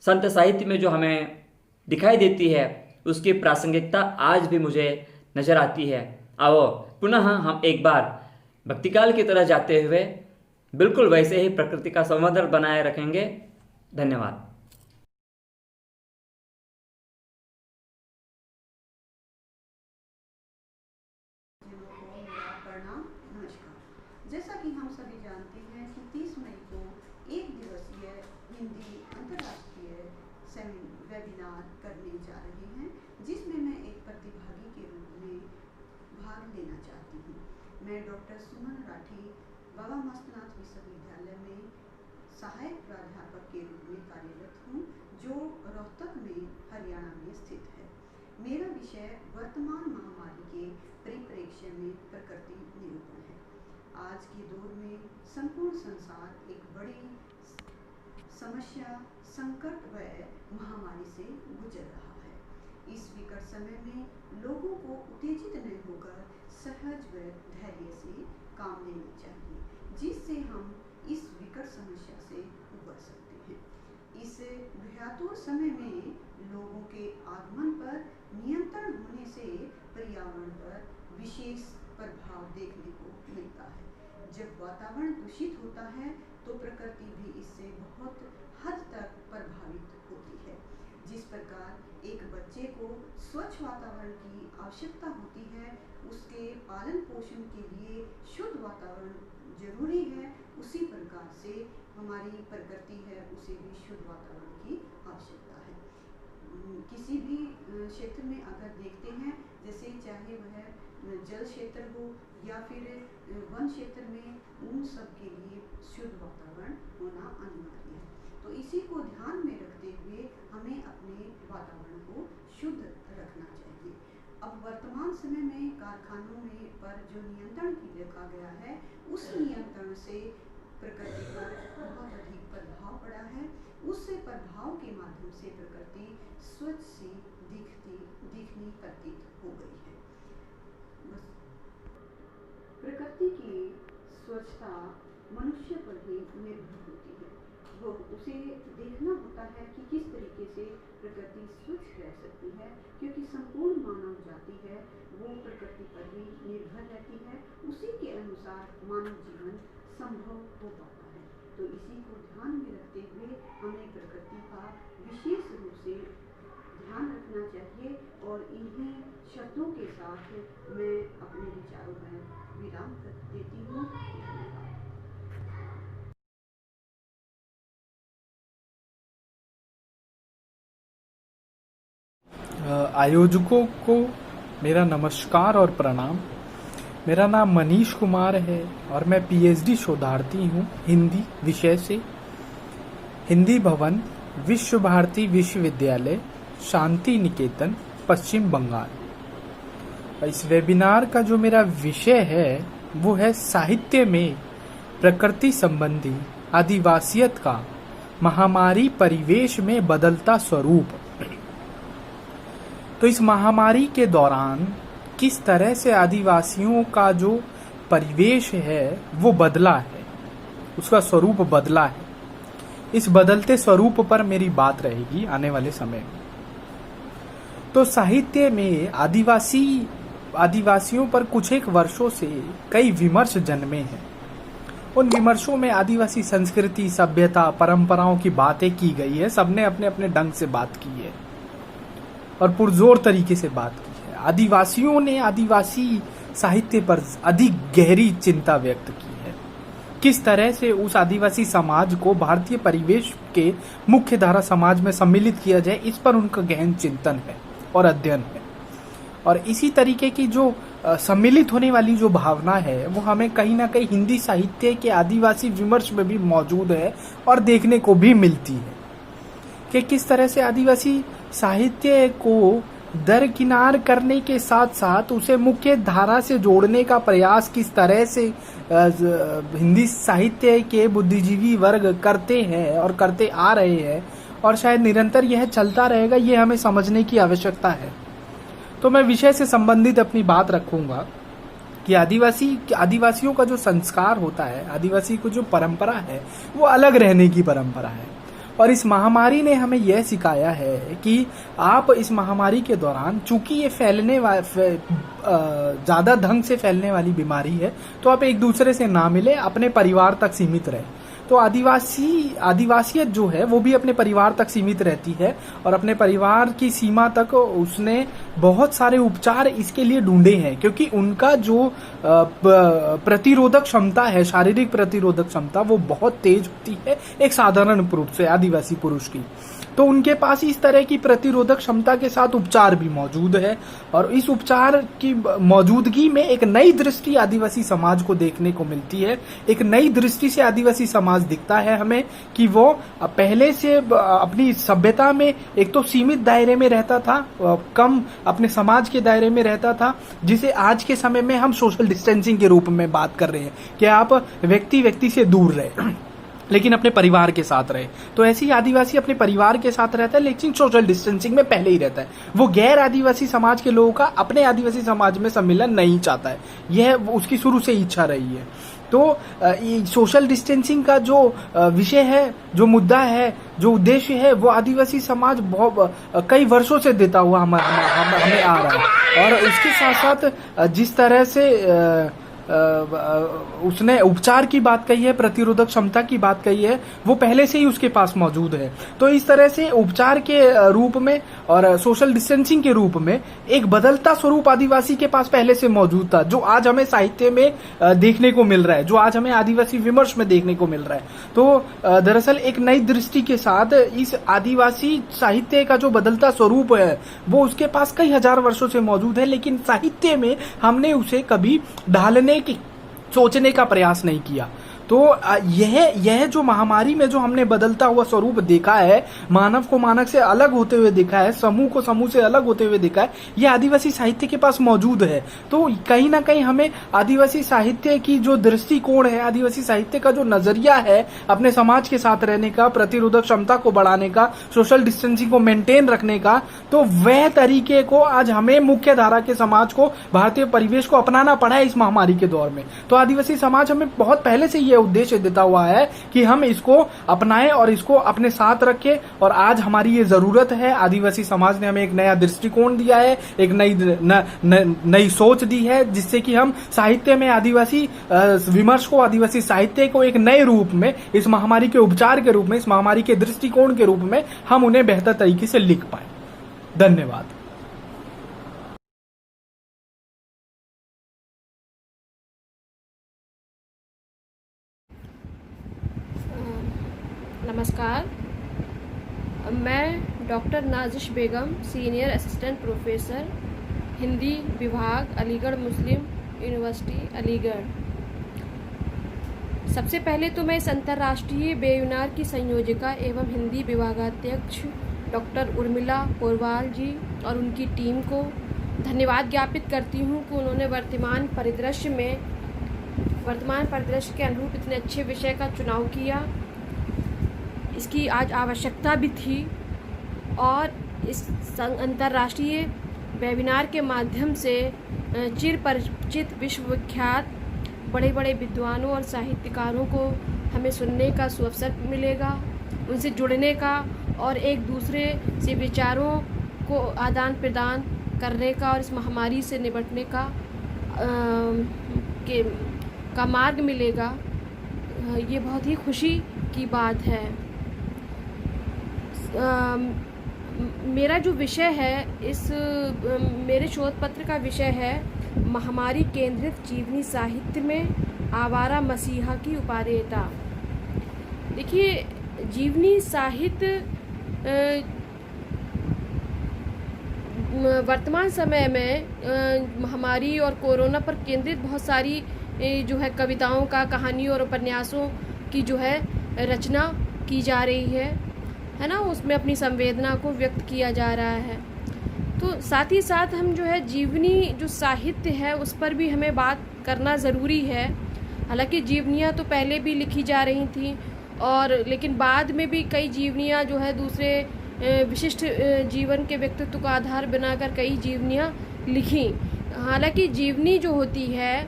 [SPEAKER 6] संत साहित्य में जो हमें दिखाई देती है, उसकी प्रासंगिकता आज भी मुझे नजर आती है। आओ पुनः हम एक बार भक्तिकाल की तरह जाते हुए बिल्कुल वैसे ही प्रकृति का संवर्धन बनाए रखेंगे। धन्यवाद।
[SPEAKER 7] जैसा कि हम सभी जानते हैं कि 30 मई को एक दिवसीय हिंदी अंतर्राष्ट्रीय वेबिनार करने जा रहे हैं, जिसमें मैं एक प्रतिभागी के रूप में भाग लेना चाहती हूँ। मैं डॉक्टर सुमन राठी बाबा मस्तनाथ विश्वविद्यालय में सहायक प्राध्यापक के रूप में कार्यरत हूँ, जो रोहतक में हरियाणा में स्थित है। मेरा विषय वर्तमान महामारी के परिप्रेक्ष्य में प्रकृति निरूपण है। आज के दौर में संपूर्ण संसार एक बड़ी समस्या, संकट व महामारी से गुजर रहा है। इस विकट समय में लोगों को उत्तेजित न होकर सहज व धैर्य से काम लेना चाहिए, जिससे हम इस विकट समस्या से उबर सकते हैं। इस भयातुर समय में लोगों के आगमन पर नियंत्रण होने से पर्यावरण पर विशेष प्रभाव देखने को मिलता है। जब वातावरण दूषित होता है तो प्रकृति भी इससे बहुत हद तक प्रभावित होती है। जिस प्रकार एक बच्चे को स्वच्छ वातावरण की आवश्यकता होती है, उसके पालन पोषण के लिए शुद्ध वातावरण जरूरी है, उसी प्रकार से हमारी प्रकृति है, उसे भी शुद्ध वातावरण की आवश्यकता है। किसी भी क्षेत्र में अगर देखते हैं, जैसे चाहे वह जल क्षेत्र हो या फिर वन क्षेत्र में, उन सब के लिए शुद्ध वातावरण होना अनिवार्य है। तो इसी को ध्यान में रखते हुए हमें अपने वातावरण को शुद्ध रखना चाहिए। अब वर्तमान समय में कारखानों में पर जो नियंत्रण की रखा गया है, उस नियंत्रण से प्रकृति पर बहुत अधिक प्रभाव पड़ा है। उस प्रभाव के माध्यम से प्रकृति स्वच्छ सी दिखनी प्रतीत हो गई है। बस प्रकृति की स्वच्छता मनुष्य पर ही निर्भर होती है। वो उसे देखना होता है कि किस तरीके से प्रकृति स्वच्छ रह सकती है, क्योंकि संपूर्ण मानव जाति है वो प्रकृति पर ही निर्भर रहती है। उसी के अनुसार मानव जीवन संभव हो पाता है। तो इसी को ध्यान में रखते हुए हमें प्रकृति का विशेष रूप से ध्यान रखना चाहिए। और इन्हीं शब्दों के साथ मैं अपने विचारों में विराम देती हूँ।
[SPEAKER 8] आयोजकों को मेरा नमस्कार और प्रणाम। मेरा नाम मनीष कुमार है और मैं पीएचडी शोधार्थी हूँ हिंदी विषय से। हिंदी भवन, विश्व भारती विश्वविद्यालय, शांति निकेतन, पश्चिम बंगाल। इस वेबिनार का जो मेरा विषय है वो है साहित्य में प्रकृति संबंधी आदिवासियत का महामारी परिवेश में बदलता स्वरूप। तो इस महामारी के दौरान किस तरह से आदिवासियों का जो परिवेश है वो बदला है, उसका स्वरूप बदला है। इस बदलते स्वरूप पर मेरी बात रहेगी आने वाले समय में। तो साहित्य में आदिवासियों पर कुछ एक वर्षों से कई विमर्श जन्मे हैं। उन विमर्शों में आदिवासी संस्कृति, सभ्यता, परंपराओं की बातें की गई है। सबने अपने अपने ढंग से बात की है और पुरजोर तरीके से बात की है। आदिवासियों ने आदिवासी साहित्य पर अधिक गहरी चिंता व्यक्त की है। किस तरह से उस आदिवासी समाज को भारतीय परिवेश के मुख्य धारा समाज में सम्मिलित किया जाए, इस पर उनका गहन चिंतन है और अध्ययन है। और इसी तरीके की जो सम्मिलित होने वाली जो भावना है वो हमें कहीं ना कहीं हिंदी साहित्य के आदिवासी विमर्श में भी मौजूद है और देखने को भी मिलती है कि किस तरह से आदिवासी साहित्य को दरकिनार करने के साथ साथ उसे मुख्य धारा से जोड़ने का प्रयास किस तरह से हिंदी साहित्य के बुद्धिजीवी वर्ग करते हैं और करते आ रहे हैं, और शायद निरंतर यह चलता रहेगा, ये हमें समझने की आवश्यकता है। तो मैं विषय से संबंधित अपनी बात रखूंगा कि आदिवासियों का जो संस्कार होता है, आदिवासी को जो परंपरा है वो अलग रहने की परंपरा है। और इस महामारी ने हमें यह सिखाया है कि आप इस महामारी के दौरान, चूंकि ये ज्यादा ढंग से फैलने वाली बीमारी है, तो आप एक दूसरे से ना मिले, अपने परिवार तक सीमित रहे। तो आदिवासियत जो है वो भी अपने परिवार तक सीमित रहती है और अपने परिवार की सीमा तक उसने बहुत सारे उपचार इसके लिए ढूंढे हैं, क्योंकि उनका जो प्रतिरोधक क्षमता है, शारीरिक प्रतिरोधक क्षमता, वो बहुत तेज होती है एक साधारण पुरुष से, आदिवासी पुरुष की। तो उनके पास इस तरह की प्रतिरोधक क्षमता के साथ उपचार भी मौजूद है। और इस उपचार की मौजूदगी में एक नई दृष्टि आदिवासी समाज को देखने को मिलती है। एक नई दृष्टि से आदिवासी समाज दिखता है हमें कि वो पहले से अपनी सभ्यता में एक तो सीमित दायरे में रहता था, कम अपने समाज के दायरे में रहता था, जिसे आज के समय में हम सोशल डिस्टेंसिंग के रूप में बात कर रहे हैं कि आप व्यक्ति से दूर रहे लेकिन अपने परिवार के साथ रहे। तो ऐसे ही आदिवासी अपने परिवार के साथ रहता है लेकिन सोशल डिस्टेंसिंग में पहले ही रहता है। वो गैर आदिवासी समाज के लोगों का अपने आदिवासी समाज में सम्मिलन नहीं चाहता है, यह उसकी शुरू से इच्छा रही है। तो सोशल डिस्टेंसिंग का जो विषय है, जो मुद्दा है, जो उद्देश्य है, वो आदिवासी समाज बहुत कई वर्षों से देता हुआ हमें आ रहा है। और इसके साथ साथ जिस तरह से उसने उपचार की बात कही है, प्रतिरोधक क्षमता की बात कही है, वो पहले से ही उसके पास मौजूद है। तो इस तरह से उपचार के रूप में और सोशल डिस्टेंसिंग के रूप में एक बदलता स्वरूप आदिवासी के पास पहले से मौजूद था, जो आज हमें साहित्य में देखने को मिल रहा है, जो आज हमें आदिवासी विमर्श में देखने को मिल रहा है। तो दरअसल एक नई दृष्टि के साथ इस आदिवासी साहित्य का जो बदलता स्वरूप है वो उसके पास कई हजार वर्षों से मौजूद है, लेकिन साहित्य में हमने उसे कभी ढालने की सोचने का प्रयास नहीं किया। तो यह जो महामारी में जो हमने बदलता हुआ स्वरूप देखा है, मानव को मानव से अलग होते हुए देखा है, समूह को समूह से अलग होते हुए देखा है, यह आदिवासी साहित्य के पास मौजूद है। तो कहीं ना कहीं हमें आदिवासी साहित्य की जो दृष्टिकोण है, आदिवासी साहित्य का जो नजरिया है अपने समाज के साथ रहने का, प्रतिरोधक क्षमता को बढ़ाने का, सोशल डिस्टेंसिंग को मेंटेन रखने का, तो वह तरीके को आज हमें मुख्य धारा के समाज को, भारतीय परिवेश को अपनाना पड़ा है इस महामारी के दौर में। तो आदिवासी समाज हमें बहुत पहले से यह उद्देश्य देता हुआ है कि हम इसको अपनाएं और इसको अपने साथ रखें। और आज हमारी ये जरूरत है। आदिवासी समाज ने हमें एक नया दृष्टिकोण दिया है, एक नई सोच दी है, जिससे कि हम साहित्य में आदिवासी विमर्श को, आदिवासी साहित्य को एक नए रूप में, इस महामारी के उपचार के रूप में, इस महामारी के दृष्टिकोण के रूप में हम उन्हें बेहतर तरीके से लिख पाए। धन्यवाद।
[SPEAKER 9] नमस्कार, मैं डॉक्टर नाजिश बेगम, सीनियर असिस्टेंट प्रोफेसर, हिंदी विभाग, अलीगढ़ मुस्लिम यूनिवर्सिटी अलीगढ़। सबसे पहले तो मैं इस अंतर्राष्ट्रीय वेबिनार की संयोजिका एवं हिंदी विभागाध्यक्ष डॉक्टर उर्मिला पोरवाल जी और उनकी टीम को धन्यवाद ज्ञापित करती हूँ कि उन्होंने वर्तमान परिदृश्य के अनुरूप इतने अच्छे विषय का चुनाव किया। इसकी आज आवश्यकता भी थी और इस अंतर्राष्ट्रीय वेबिनार के माध्यम से चिर परिचित विश्वविख्यात बड़े बड़े विद्वानों और साहित्यकारों को हमें सुनने का सुअवसर मिलेगा, उनसे जुड़ने का और एक दूसरे से विचारों को आदान प्रदान करने का और इस महामारी से निपटने का मार्ग मिलेगा। ये बहुत ही खुशी की बात है। मेरा जो विषय है, मेरे शोध पत्र का विषय है महामारी केंद्रित जीवनी साहित्य में आवारा मसीहा की उपादेयता। देखिए, जीवनी साहित्य वर्तमान समय में महामारी और कोरोना पर केंद्रित बहुत सारी जो है कविताओं का, कहानियों और उपन्यासों की जो है रचना की जा रही है ना, उसमें अपनी संवेदना को व्यक्त किया जा रहा है। तो साथ ही साथ हम जो है जीवनी जो साहित्य है उस पर भी हमें बात करना ज़रूरी है। हालांकि जीवनियाँ तो पहले भी लिखी जा रही थी और लेकिन बाद में भी कई जीवनियाँ जो है दूसरे विशिष्ट जीवन के व्यक्तित्व का आधार बनाकर कई जीवनियाँ लिखी। हालांकि जीवनी जो होती है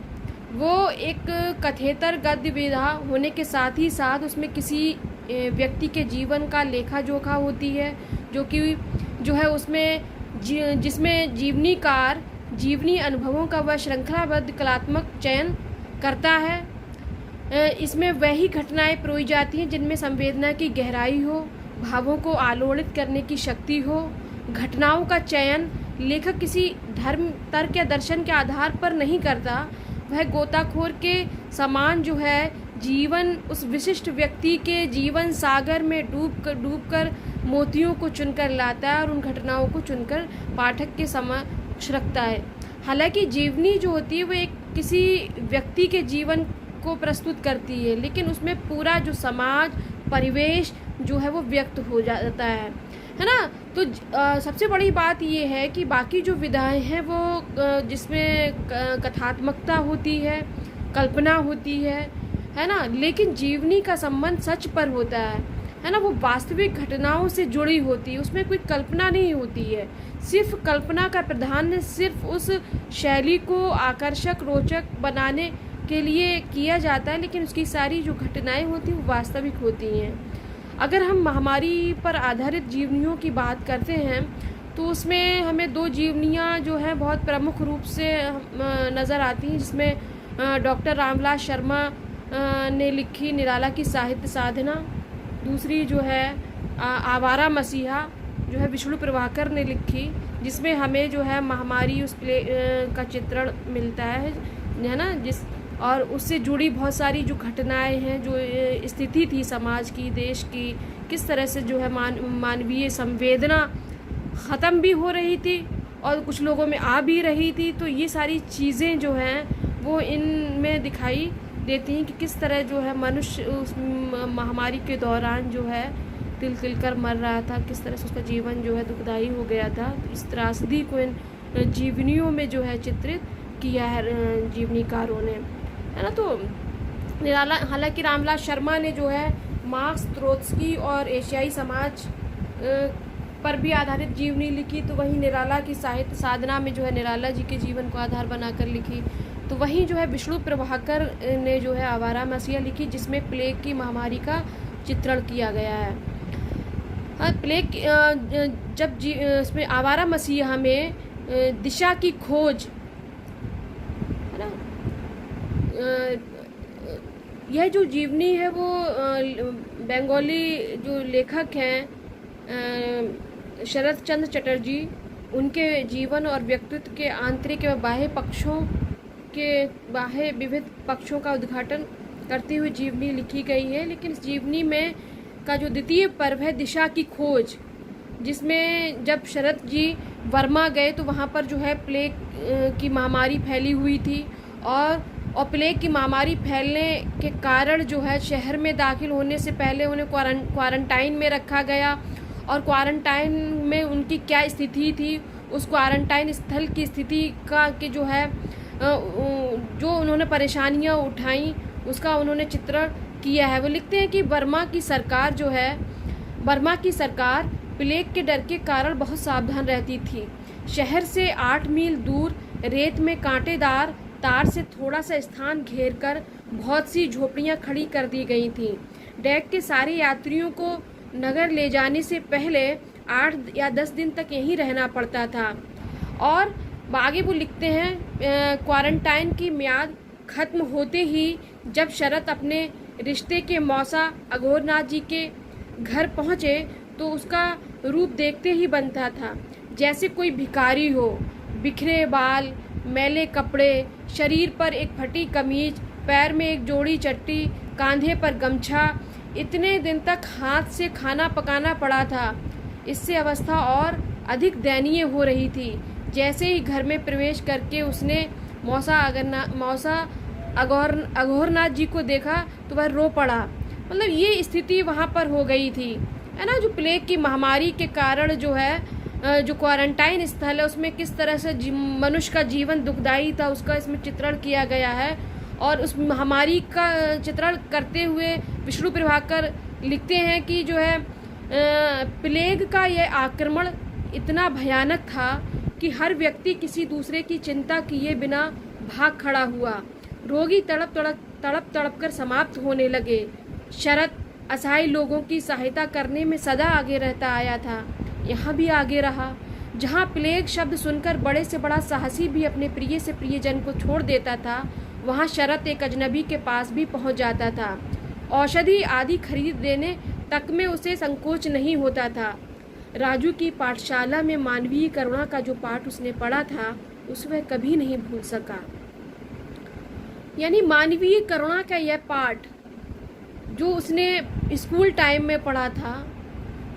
[SPEAKER 9] वो एक कथेतर गद्य विधा होने के साथ ही साथ उसमें किसी व्यक्ति के जीवन का लेखा जोखा होती है, जो है उसमें जिसमें जीवनीकार जीवनी अनुभवों का वह श्रृंखलाबद्ध कलात्मक चयन करता है। इसमें वही घटनाएं परोई जाती हैं जिनमें संवेदना की गहराई हो, भावों को आलोड़ित करने की शक्ति हो। घटनाओं का चयन लेखक किसी धर्म, तर्क या दर्शन के आधार पर नहीं करता, वह गोताखोर के समान जो है जीवन उस विशिष्ट व्यक्ति के जीवन सागर में डूब कर मोतियों को चुनकर लाता है और उन घटनाओं को चुनकर पाठक के समक्ष रखता है। हालांकि जीवनी जो होती है वो एक किसी व्यक्ति के जीवन को प्रस्तुत करती है, लेकिन उसमें पूरा जो समाज परिवेश जो है वो व्यक्त हो जाता है ना। तो सबसे बड़ी बात ये है कि बाकी जो विधाएं हैं वो जिसमें कथात्मकता होती है, कल्पना होती है ना, लेकिन जीवनी का संबंध सच पर होता है ना, वो वास्तविक घटनाओं से जुड़ी होती है, उसमें कोई कल्पना नहीं होती है। सिर्फ कल्पना का प्राधान्य सिर्फ उस शैली को आकर्षक रोचक बनाने के लिए किया जाता है, लेकिन उसकी सारी जो घटनाएं होती हैं वो वास्तविक होती हैं। अगर हम महामारी पर आधारित जीवनियों की बात करते हैं तो उसमें हमें 2 जीवनियाँ जो हैं बहुत प्रमुख रूप से नज़र आती हैं, जिसमें डॉक्टर रामलाल शर्मा ने लिखी निराला की साहित्य साधना, दूसरी जो है आवारा मसीहा जो है विष्णु प्रभाकर ने लिखी, जिसमें हमें जो है महामारी उस प्ले का चित्रण मिलता है ना, और उससे जुड़ी बहुत सारी जो घटनाएं हैं, जो स्थिति थी समाज की, देश की, किस तरह से जो है मानवीय संवेदना ख़त्म भी हो रही थी और कुछ लोगों में आ भी रही थी। तो ये सारी चीज़ें जो हैं वो इनमें दिखाई देती हैं कि किस तरह जो है मनुष्य उस महामारी के दौरान जो है तिल कर मर रहा था, किस तरह से उसका जीवन जो है दुखदायी हो गया था। तो इस त्रासदी को इन जीवनियों में जो है चित्रित किया है जीवनीकारों ने, है ना। तो निराला, हालांकि रामलाल शर्मा ने जो है मार्क्स, त्रोत्स्की और एशियाई समाज पर भी आधारित जीवनी लिखी, तो वहीं निराला की साहित्य साधना में जो है निराला जी के जीवन को आधार बनाकर लिखी। तो वहीं जो है विष्णु प्रभाकर ने जो है आवारा मसीहा लिखी, जिसमें प्लेग की महामारी का चित्रण किया गया है। प्लेग जब इसमें आवारा मसीहा में दिशा की खोज, है ना, यह जो जीवनी है वो बंगाली जो लेखक हैं शरद चंद्र चटर्जी, उनके जीवन और व्यक्तित्व के आंतरिक व बाह्य पक्षों के विविध पक्षों का उद्घाटन करते हुए जीवनी लिखी गई है। लेकिन इस जीवनी में का जो द्वितीय पर्व है दिशा की खोज, जिसमें जब शरद जी वर्मा गए तो वहाँ पर जो है प्लेग की महामारी फैली हुई थी और प्लेग की महामारी फैलने के कारण जो है शहर में दाखिल होने से पहले उन्हें क्वारंटाइन में रखा गया और क्वारंटाइन में उनकी क्या स्थिति थी, उस क्वारंटाइन स्थल की स्थिति का कि जो है जो उन्होंने परेशानियां उठाई उसका उन्होंने चित्रण किया है। वो लिखते हैं कि बर्मा की सरकार प्लेग के डर के कारण बहुत सावधान रहती थी। शहर से 8 मील दूर रेत में कांटेदार तार से थोड़ा सा स्थान घेरकर बहुत सी झोपड़ियां खड़ी कर दी गई थीं। डेक के सारे यात्रियों को नगर ले जाने से पहले 8 या 10 दिन तक यहीं रहना पड़ता था। और आगे वो लिखते हैं क्वारंटाइन की म्याद खत्म होते ही जब शरद अपने रिश्ते के मौसा अघोरनाथ जी के घर पहुँचे तो उसका रूप देखते ही बनता था जैसे कोई भिखारी हो। बिखरे बाल, मैले कपड़े, शरीर पर एक फटी कमीज, पैर में एक जोड़ी चट्टी, कांधे पर गमछा। इतने दिन तक हाथ से खाना पकाना पड़ा था। इससे अवस्था और अधिक दयनीय हो रही थी। जैसे ही घर में प्रवेश करके उसने मौसा अघोरनाथ जी को देखा तो वह रो पड़ा। मतलब ये स्थिति वहाँ पर हो गई थी, है ना। जो प्लेग की महामारी के कारण जो है जो क्वारंटाइन स्थल है उसमें किस तरह से मनुष्य का जीवन दुखदायी था उसका इसमें चित्रण किया गया है। और उस महामारी का चित्रण करते हुए विष्णु प्रभाकर लिखते हैं कि जो है प्लेग का यह आक्रमण इतना भयानक था कि हर व्यक्ति किसी दूसरे की चिंता किए बिना भाग खड़ा हुआ। रोगी तड़प कर समाप्त होने लगे। शरद असहाय लोगों की सहायता करने में सदा आगे रहता आया था, यहाँ भी आगे रहा। जहाँ प्लेग शब्द सुनकर बड़े से बड़ा साहसी भी अपने प्रिय से प्रियजन को छोड़ देता था, वहाँ शरद एक अजनबी के पास भी पहुँच जाता था। औषधि आदि खरीद देने तक में उसे संकोच नहीं होता था। राजू की पाठशाला में मानवीय करुणा का जो पाठ उसने पढ़ा था उसे वह कभी नहीं भूल सका। यानी मानवीय करुणा का यह पाठ जो उसने स्कूल टाइम में पढ़ा था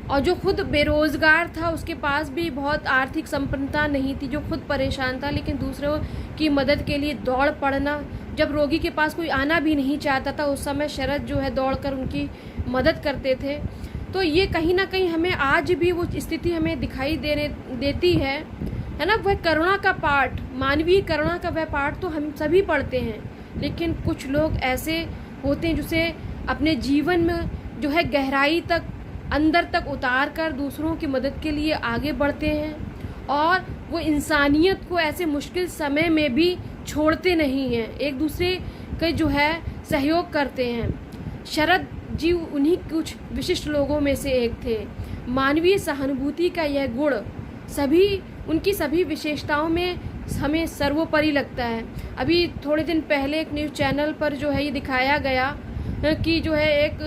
[SPEAKER 9] और जो खुद बेरोज़गार था उसके पास भी बहुत आर्थिक संपन्नता नहीं थी, जो खुद परेशान था, लेकिन दूसरों की मदद के लिए दौड़ पड़ना, जब रोगी के पास कोई आना भी नहीं चाहता था उस समय शरद जो है दौड़कर उनकी मदद करते थे। तो ये कहीं ना कहीं हमें आज भी वो स्थिति हमें दिखाई देती है ना। वह करुणा का पाठ, मानवीय करुणा का वह पाठ तो हम सभी पढ़ते हैं, लेकिन कुछ लोग ऐसे होते हैं जिसे अपने जीवन में जो है गहराई तक, अंदर तक उतार कर दूसरों की मदद के लिए आगे बढ़ते हैं और वो इंसानियत को ऐसे मुश्किल समय में भी छोड़ते नहीं हैं, एक दूसरे के जो है सहयोग करते हैं। शरद जी उन्हीं कुछ विशिष्ट लोगों में से एक थे। मानवीय सहानुभूति का यह गुण उनकी सभी विशेषताओं में हमें सर्वोपरि लगता है। अभी थोड़े दिन पहले एक न्यूज़ चैनल पर जो है ये दिखाया गया कि जो है एक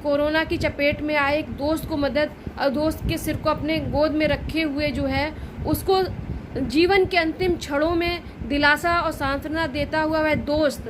[SPEAKER 9] कोरोना की चपेट में आए एक दोस्त को मदद, और दोस्त के सिर को अपने गोद में रखे हुए जो है उसको जीवन के अंतिम क्षणों में दिलासा और सांत्वना देता हुआ वह दोस्त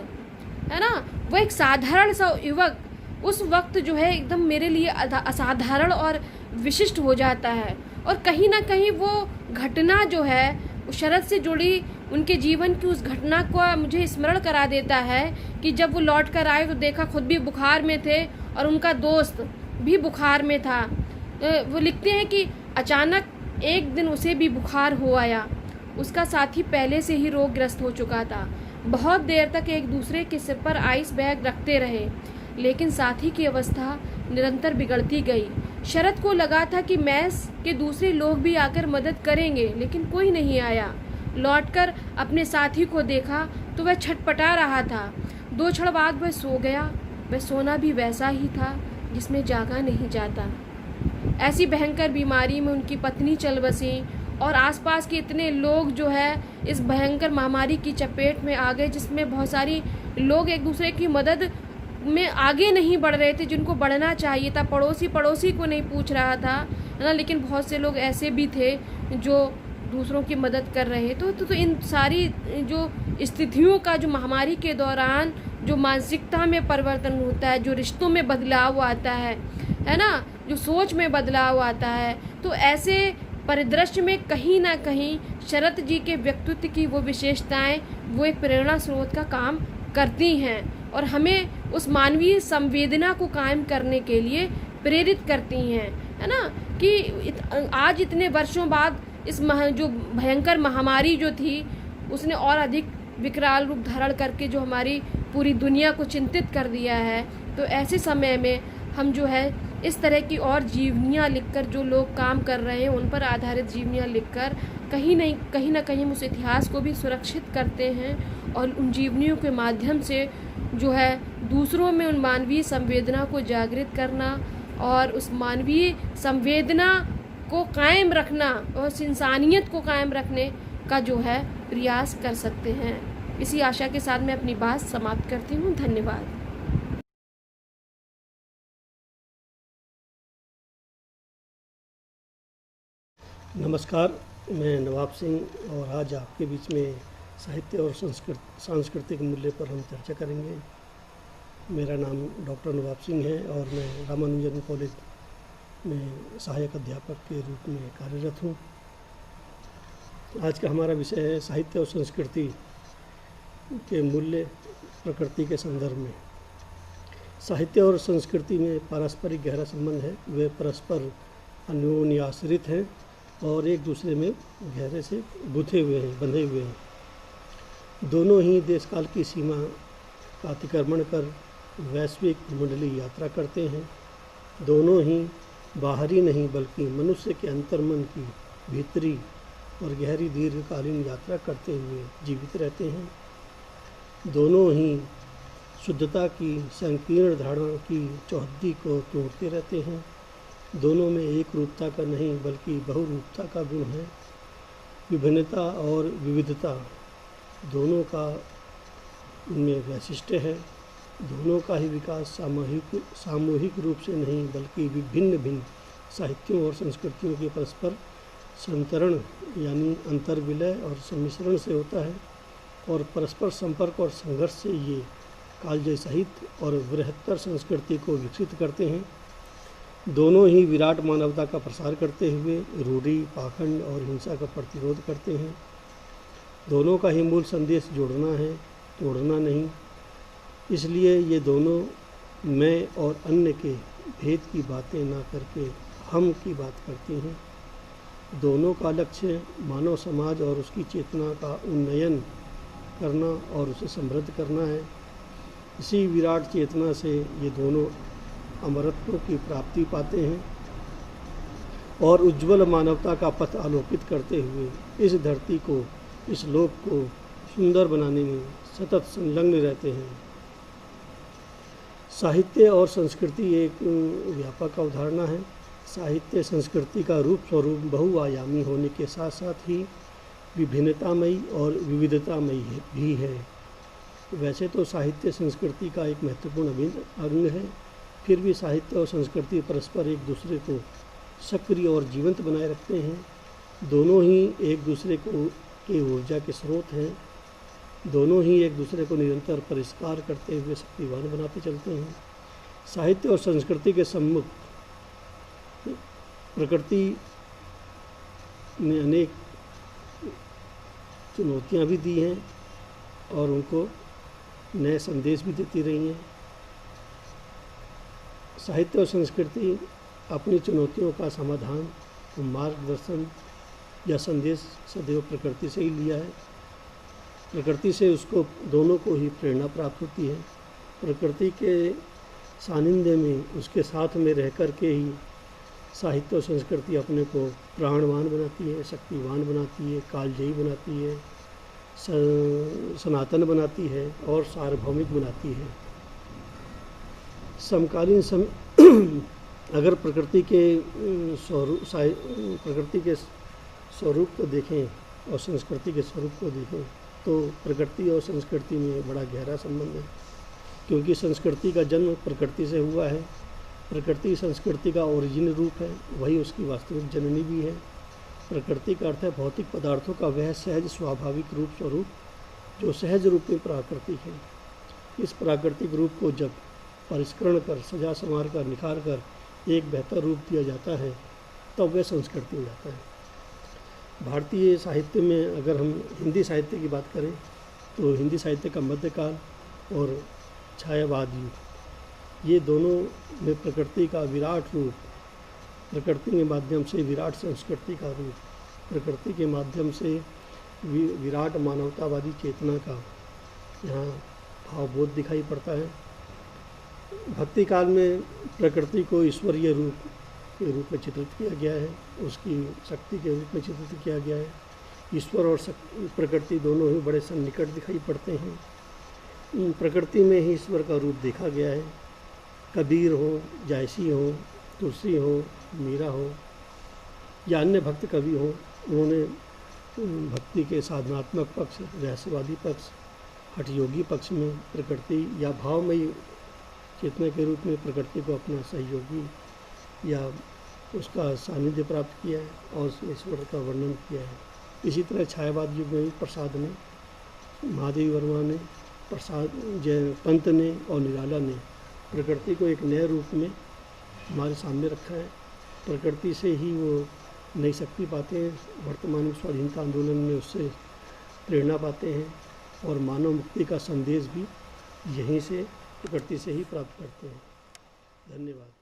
[SPEAKER 9] है ना, वह एक साधारण सा युवक उस वक्त जो है एकदम मेरे लिए असाधारण और विशिष्ट हो जाता है। और कहीं ना कहीं वो घटना जो है शरद से जुड़ी उनके जीवन की उस घटना को मुझे स्मरण करा देता है कि जब वो लौट कर आए तो देखा खुद भी बुखार में थे और उनका दोस्त भी बुखार में था। वो लिखते हैं कि अचानक एक दिन उसे भी बुखार हो आया। उसका साथी पहले से ही रोगग्रस्त हो चुका था। बहुत देर तक एक दूसरे के सिर पर आइस बैग रखते रहे, लेकिन साथी की अवस्था निरंतर बिगड़ती गई। शरद को लगा था कि मैस के दूसरे लोग भी आकर मदद करेंगे, लेकिन कोई नहीं आया। लौटकर अपने साथी को देखा तो वह छटपटा रहा था। 2 क्षण बाद वह सो गया। वह सोना भी वैसा ही था जिसमें जागा नहीं जाता। ऐसी भयंकर बीमारी में उनकी पत्नी चल बसी और आसपास के इतने लोग जो है इस भयंकर महामारी की चपेट में आ गए, जिसमें बहुत सारी लोग एक दूसरे की मदद में आगे नहीं बढ़ रहे थे जिनको बढ़ना चाहिए था। पड़ोसी को नहीं पूछ रहा था है ना, लेकिन बहुत से लोग ऐसे भी थे जो दूसरों की मदद कर रहे। तो इन सारी जो स्थितियों का जो महामारी के दौरान जो मानसिकता में परिवर्तन होता है, जो रिश्तों में बदलाव आता है ना, जो सोच में बदलाव आता है, तो ऐसे परिदृश्य में कहीं ना कहीं शरद जी के व्यक्तित्व की वो विशेषताएं वो एक प्रेरणा स्रोत का काम करती हैं और हमें उस मानवीय संवेदना को कायम करने के लिए प्रेरित करती हैं, है ना। कि आज इतने वर्षों बाद इस जो भयंकर महामारी जो थी उसने और अधिक विकराल रूप धारण करके जो हमारी पूरी दुनिया को चिंतित कर दिया है। तो ऐसे समय में हम जो है इस तरह की और जीवनियाँ लिखकर, जो लोग काम कर रहे हैं उन पर आधारित जीवनियाँ लिखकर कहीं ना कहीं हम उस इतिहास को भी सुरक्षित करते हैं और उन जीवनियों के माध्यम से जो है दूसरों में उन मानवीय संवेदना को जागृत करना और उस मानवीय संवेदना को कायम रखना और उस इंसानियत को कायम रखने का जो है प्रयास कर सकते हैं। इसी आशा के साथ मैं अपनी बात समाप्त करती हूँ। धन्यवाद।
[SPEAKER 10] नमस्कार, मैं नवाब सिंह और आज आपके बीच में साहित्य और सांस्कृतिक मूल्य पर हम चर्चा करेंगे। मेरा नाम डॉक्टर नवाब सिंह है और मैं रामानुजन कॉलेज में सहायक अध्यापक के रूप में कार्यरत हूँ। आज का हमारा विषय है साहित्य और संस्कृति के मूल्य प्रकृति के संदर्भ में। साहित्य और संस्कृति में पारस्परिक गहरा संबंध है। वे परस्पर अन्योन्याश्रित हैं और एक दूसरे में गहरे से बंधे हुए हैं। दोनों ही देश काल की सीमा का अतिक्रमण कर वैश्विक मंडली यात्रा करते हैं। दोनों ही बाहरी नहीं बल्कि मनुष्य के अंतर्मन की भीतरी और गहरी दीर्घकालीन यात्रा करते हुए जीवित रहते हैं। दोनों ही शुद्धता की संकीर्ण धारणा की चौहद्दी को तोड़ते रहते हैं। दोनों में एक रूपता का नहीं बल्कि बहुरूपता का गुण है। विभिन्नता और विविधता दोनों का उनमें वैशिष्ट्य है। दोनों का ही विकास सामूहिक रूप से नहीं बल्कि विभिन्न साहित्यों और संस्कृतियों के परस्पर संतरण यानी अंतर्विलय और सम्मिश्रण से होता है और परस्पर संपर्क और संघर्ष से ये कालजयी साहित्य और बृहत्तर संस्कृति को विकसित करते हैं। दोनों ही विराट मानवता का प्रसार करते हुए रूढ़ि, पाखंड और हिंसा का प्रतिरोध करते हैं। दोनों का ही मूल संदेश जोड़ना है, तोड़ना नहीं। इसलिए ये दोनों मैं और अन्य के भेद की बातें ना करके हम की बात करती हैं। दोनों का लक्ष्य मानव समाज और उसकी चेतना का उन्नयन करना और उसे समृद्ध करना है। इसी विराट चेतना से ये दोनों अमरत्व की प्राप्ति पाते हैं और उज्ज्वल मानवता का पथ आलोकित करते हुए इस धरती को, इस लोक को सुंदर बनाने में सतत संलग्न रहते हैं। साहित्य और संस्कृति एक व्यापक अवधारणा है। साहित्य संस्कृति का रूप स्वरूप बहुआयामी होने के साथ साथ ही विभिन्नतामयी और विविधतामयी भी है। वैसे तो साहित्य संस्कृति का एक महत्वपूर्ण अभिन्न अंग है, फिर भी साहित्य और संस्कृति परस्पर एक दूसरे को सक्रिय और जीवंत बनाए रखते हैं। दोनों ही एक दूसरे के ऊर्जा के स्रोत हैं। दोनों ही एक दूसरे को निरंतर परिष्कार करते हुए शक्तिवान बनाते चलते हैं। साहित्य और संस्कृति के सम्मुख प्रकृति ने अनेक चुनौतियाँ भी दी हैं और उनको नए संदेश भी देती रही हैं। साहित्य और संस्कृति अपनी चुनौतियों का समाधान, मार्गदर्शन या संदेश सदैव प्रकृति से ही लिया है। प्रकृति से उसको दोनों को ही प्रेरणा प्राप्त होती है। प्रकृति के सानिध्य में, उसके साथ में रह कर के ही साहित्य और संस्कृति अपने को प्राणवान बनाती है, शक्तिवान बनाती है, कालजयी बनाती है, सनातन बनाती है और सार्वभौमिक बनाती है। समकालीन अगर प्रकृति के स्वरूप को देखें और संस्कृति के स्वरूप को देखें तो प्रकृति और संस्कृति में बड़ा गहरा संबंध है, क्योंकि संस्कृति का जन्म प्रकृति से हुआ है। प्रकृति संस्कृति का ओरिजिन रूप है, वही उसकी वास्तविक जननी भी है। प्रकृति का अर्थ है भौतिक पदार्थों का वह सहज स्वाभाविक रूप स्वरूप जो सहज रूप में प्राकृतिक है। इस प्राकृतिक रूप को जब परिष्करण कर, सजा संवार कर, निखार कर एक बेहतर रूप दिया जाता है तब वह संस्कृति हो जाता है। भारतीय साहित्य में अगर हम हिंदी साहित्य की बात करें तो हिंदी साहित्य का मध्यकाल और छायावाद युग, ये दोनों में प्रकृति का विराट रूप, प्रकृति के माध्यम से विराट संस्कृति का रूप, प्रकृति के माध्यम से विराट मानवतावादी चेतना का यहाँ भावबोध दिखाई पड़ता है। भक्ति काल में प्रकृति को ईश्वरीय रूप के रूप में चित्रित किया गया है, उसकी शक्ति के रूप में चित्रित किया गया है। ईश्वर और प्रकृति दोनों ही बड़े सन्निकट दिखाई पड़ते हैं। प्रकृति में ही ईश्वर का रूप देखा गया है। कबीर हो, जायसी हो, तुलसी हो, मीरा हो या अन्य भक्त कवि हो, उन्होंने भक्ति के साधनात्मक पक्ष, रहस्यवादी पक्ष, हठयोगी पक्ष में प्रकृति या भावमयी चेतना के रूप में प्रकृति को अपना सहयोगी या उसका सानिध्य प्राप्त किया है और ईश्वर का वर्णन किया है। इसी तरह छायावाद युग में भी प्रसाद ने, महादेवी वर्मा ने, जय पंत ने और निराला ने प्रकृति को एक नए रूप में हमारे सामने रखा है। प्रकृति से ही वो नई शक्ति पाते हैं। वर्तमान स्वाधीनता आंदोलन में उससे प्रेरणा पाते हैं और मानव मुक्ति का संदेश भी यहीं से, प्रकृति से ही प्राप्त करते हैं। धन्यवाद।